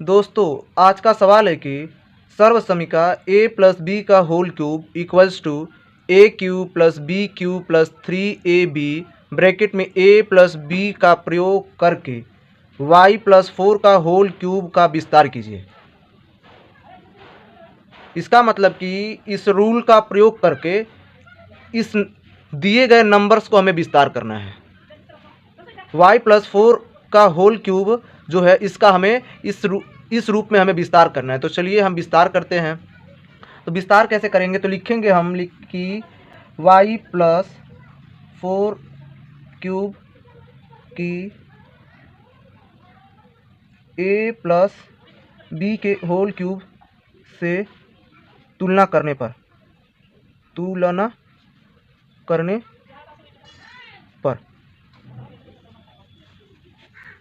दोस्तों आज का सवाल है कि सर्वसमीका a प्लस बी का whole cube equals to A cube plus B cube plus 3ab bracket में a प्लस बी का प्रयोग करके y प्लस 4 का होल क्यूब का विस्तार कीजिए। इसका मतलब कि इस रूल का प्रयोग करके इस दिए गए नंबर्स को हमें विस्तार करना है। y प्लस 4 का होल क्यूब जो है इसका हमें इस रूप में हमें विस्तार करना है। तो चलिए हम विस्तार करते हैं। तो विस्तार कैसे करेंगे, तो लिखेंगे हम कि y प्लस 4 क्यूब की a प्लस बी के होल क्यूब से तुलना करने पर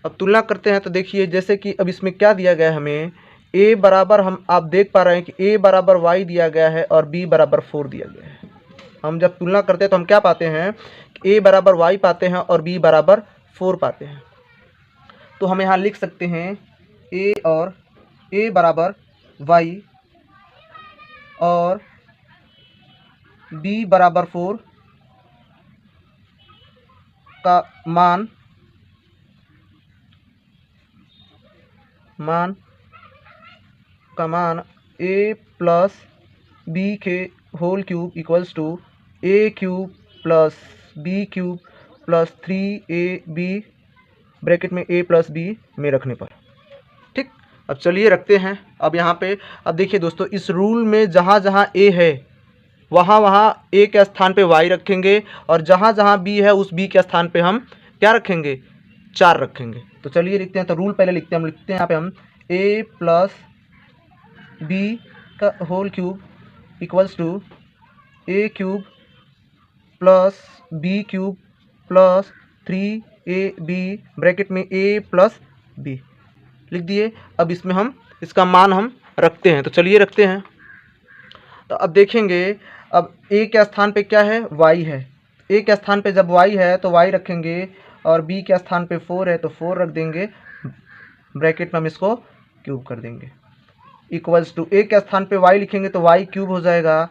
अब तुलना करते हैं। तो देखिए जैसे कि अब इसमें क्या दिया गया है हमें, a बराबर आप देख पा रहे हैं कि a बराबर y दिया गया है और b बराबर 4 दिया गया है। हम जब तुलना करते हैं तो हम क्या पाते हैं कि a बराबर y पाते हैं और b बराबर 4 पाते हैं। तो हम यहाँ लिख सकते हैं a बराबर y और b बराबर 4 का मान a प्लस बी के whole cube equals to A cube plus B cube plus 3ab bracket में a प्लस b में रखने पर। ठीक, अब चलिए रखते हैं। अब यहाँ पे अब देखिए दोस्तों, इस रूल में जहाँ जहाँ a है वहाँ a के स्थान पे y रखेंगे और जहाँ जहाँ b है उस b के स्थान पे हम क्या रखेंगे, 4 रखेंगे। तो चलिए लिखते हैं। तो रूल पहले लिखते हैं। हम लिखते हैं यहाँ पे हम a प्लस बी का whole cube equals to A cube plus B cube plus 3ab bracket में a प्लस b लिख दिए। अब इसमें हम इसका मान हम रखते हैं। तो चलिए रखते हैं। तो अब देखेंगे, अब a के स्थान पे क्या है, y है। a के स्थान पे जब y है तो y रखेंगे और b के स्थान पे 4 है तो 4 रख देंगे, ब्रैकेट में हम इसको क्यूब कर देंगे। इक्वल्स टू a के स्थान पे y लिखेंगे तो y क्यूब हो जाएगा,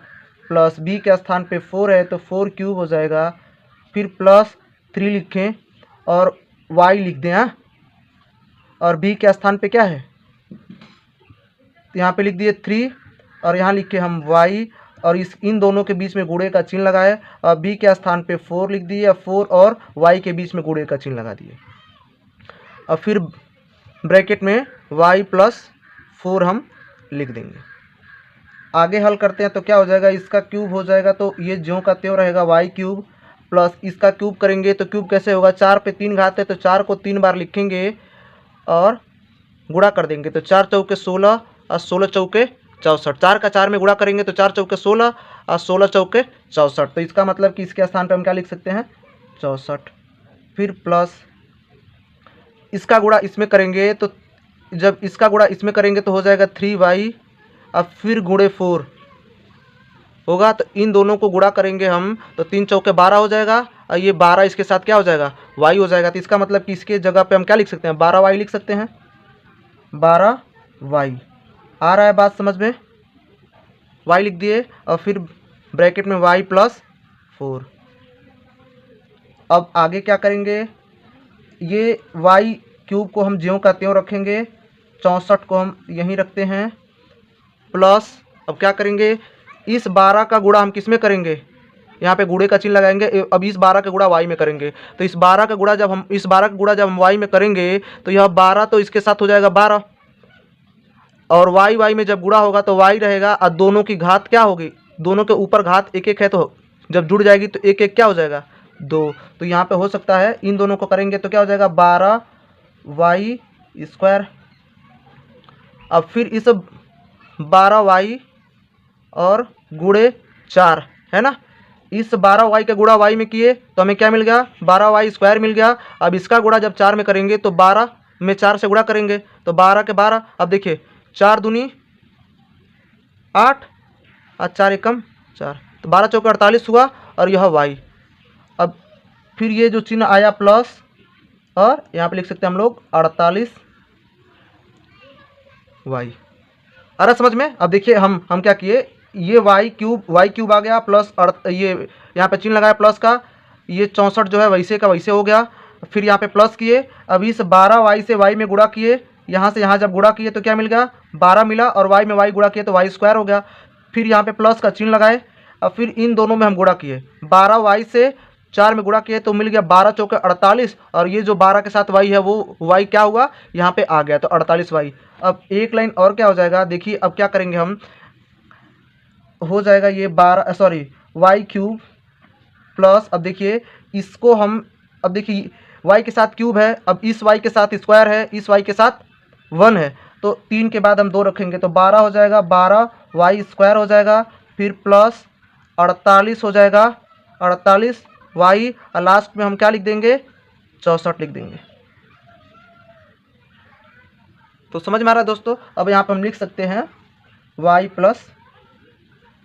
प्लस b के स्थान पे 4 है तो 4 क्यूब हो जाएगा, फिर प्लस 3 लिखें और y लिख दें। हाँ, और b के स्थान पे क्या है, यहाँ पे लिख दिए 3 और यहाँ लिखे हम y और इन दोनों के बीच में गुणे का चिन्ह लगाए और b के स्थान पे 4 लिख दिए, 4 और y के बीच में गुणे का चिन्ह लगा दिए और फिर ब्रैकेट में y प्लस 4 हम लिख देंगे। आगे हल करते हैं तो क्या हो जाएगा, इसका क्यूब हो जाएगा तो ये ज्यों का त्यों रहेगा, y क्यूब प्लस इसका क्यूब करेंगे तो क्यूब कैसे होगा, 4 पे 3 घात है तो 4 को 3 बार लिखेंगे और गुणा कर देंगे। तो 4 चौके 16 और 16 चौके 64, 4 का 4 में गुणा करेंगे तो 4 चौके 16 और 16 चौके 64। तो इसका मतलब कि इसके स्थान पर हम क्या लिख सकते हैं, 64। फिर प्लस इसका गुणा इसमें करेंगे तो जब इसका गुणा इसमें करेंगे तो हो जाएगा 3y और फिर गुणे 4 होगा। तो इन दोनों को गुणा करेंगे हम तो 3 चौके 12 हो जाएगा और ये 12 इसके साथ क्या हो जाएगा, y हो जाएगा। तो इसका मतलब कि इसके जगह पे हम क्या लिख सकते हैं, 12y लिख सकते हैं, 12y। आ रहा है बात समझ में, y लिख दिए और फिर ब्रैकेट में y प्लस 4। अब आगे क्या करेंगे, ये y क्यूब को हम ज्यों का त्यों रखेंगे, 64 को हम यहीं रखते हैं, प्लस अब क्या करेंगे, इस 12 का गुणा हम किस में करेंगे, यहाँ पे गुणे का चिन्ह लगाएंगे। अब इस 12 का गुणा y में करेंगे तो इस 12 का गुणा जब हम y में करेंगे तो यह 12 तो इसके साथ हो जाएगा 12 और y में जब गुणा होगा तो y रहेगा और दोनों की घात क्या होगी, दोनों के ऊपर घात 1 1 है तो जब जुड़ जाएगी तो 1 1 क्या हो जाएगा, 2। तो यहाँ पे हो सकता है इन दोनों को करेंगे तो क्या हो जाएगा, 12y स्क्वायर। अब फिर इस 12y और गुणे 4 है ना, इस 12y का गुणा y में किए तो हमें क्या मिल गया, 12y स्क्वायर मिल गया। अब इसका गुणा जब 4 में करेंगे तो 12 में 4 से गुणा करेंगे तो 12 के 12। अब देखिए 4 दूनी 8 और 4 एकम 4, तो 12 चौके 48 हुआ और यह y। अब फिर ये जो चिन्ह आया प्लस और यहाँ पे लिख सकते हैं हम लोग 48 वाई। आ रहा समझ में? अब देखिए हम क्या किए, ये वाई क्यूब आ गया प्लस ये यहाँ पे चिन्ह लगाया प्लस का, ये 64 जो है वैसे का वैसे हो गया। फिर यहाँ पे प्लस किए, अब इस 12 वाई से वाई में गुणा किए, यहाँ से यहाँ जब गुणा किए तो क्या मिल गया, 12 मिला, और वाई में वाई गुणा किए तो वाई स्क्वायर हो गया। फिर यहाँ पे प्लस का चिन्ह लगाए, अब फिर इन दोनों में हम गुणा किए, 12 वाई से 4 में गुणा किए तो मिल गया 12 चौके 48, और ये जो 12 के साथ वाई है वो वाई क्या हुआ, यहाँ पे आ गया, तो 48 वाई। अब एक लाइन और क्या हो जाएगा, देखिए अब क्या करेंगे हम, हो जाएगा ये 12 सॉरी वाई क्यूब प्लस, अब देखिए इसको हम, अब देखिए वाई के साथ क्यूब है, अब इस वाई के साथ स्क्वायर है, इस वाई के साथ 1 है, तो 3 के बाद हम 2 रखेंगे तो 12 हो जाएगा, 12 वाई स्क्वायर हो जाएगा, फिर प्लस 48 हो जाएगा, 48 वाई, और लास्ट में हम क्या लिख देंगे, 64 लिख देंगे। तो समझ में आ रहा है दोस्तों? अब यहाँ पर हम लिख सकते हैं वाई प्लस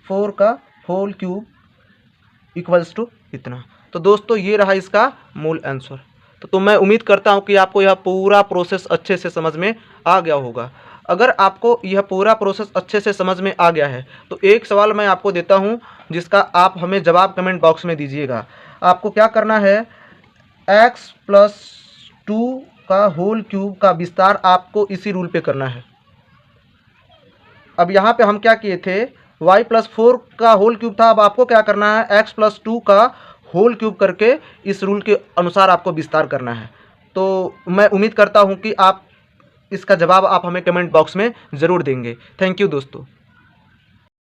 4 का होल क्यूब इक्वल्स टू इतना। तो दोस्तों ये रहा इसका मूल आंसर। तो मैं उम्मीद करता हूँ कि आपको यह पूरा प्रोसेस अच्छे से समझ में आ गया होगा। अगर आपको यह पूरा प्रोसेस अच्छे से समझ में आ गया है तो एक सवाल मैं आपको देता हूँ जिसका आप हमें जवाब कमेंट बॉक्स में दीजिएगा। आपको क्या करना है, x प्लस 2 का होल क्यूब का विस्तार आपको इसी रूल पे करना है। अब यहाँ पे हम क्या किए थे, y प्लस 4 का होल क्यूब था, अब आपको क्या करना है, x प्लस 2 का होल क्यूब करके इस रूल के अनुसार आपको विस्तार करना है। तो मैं उम्मीद करता हूँ कि आप इसका जवाब आप हमें कमेंट बॉक्स में ज़रूर देंगे। थैंक यू दोस्तों।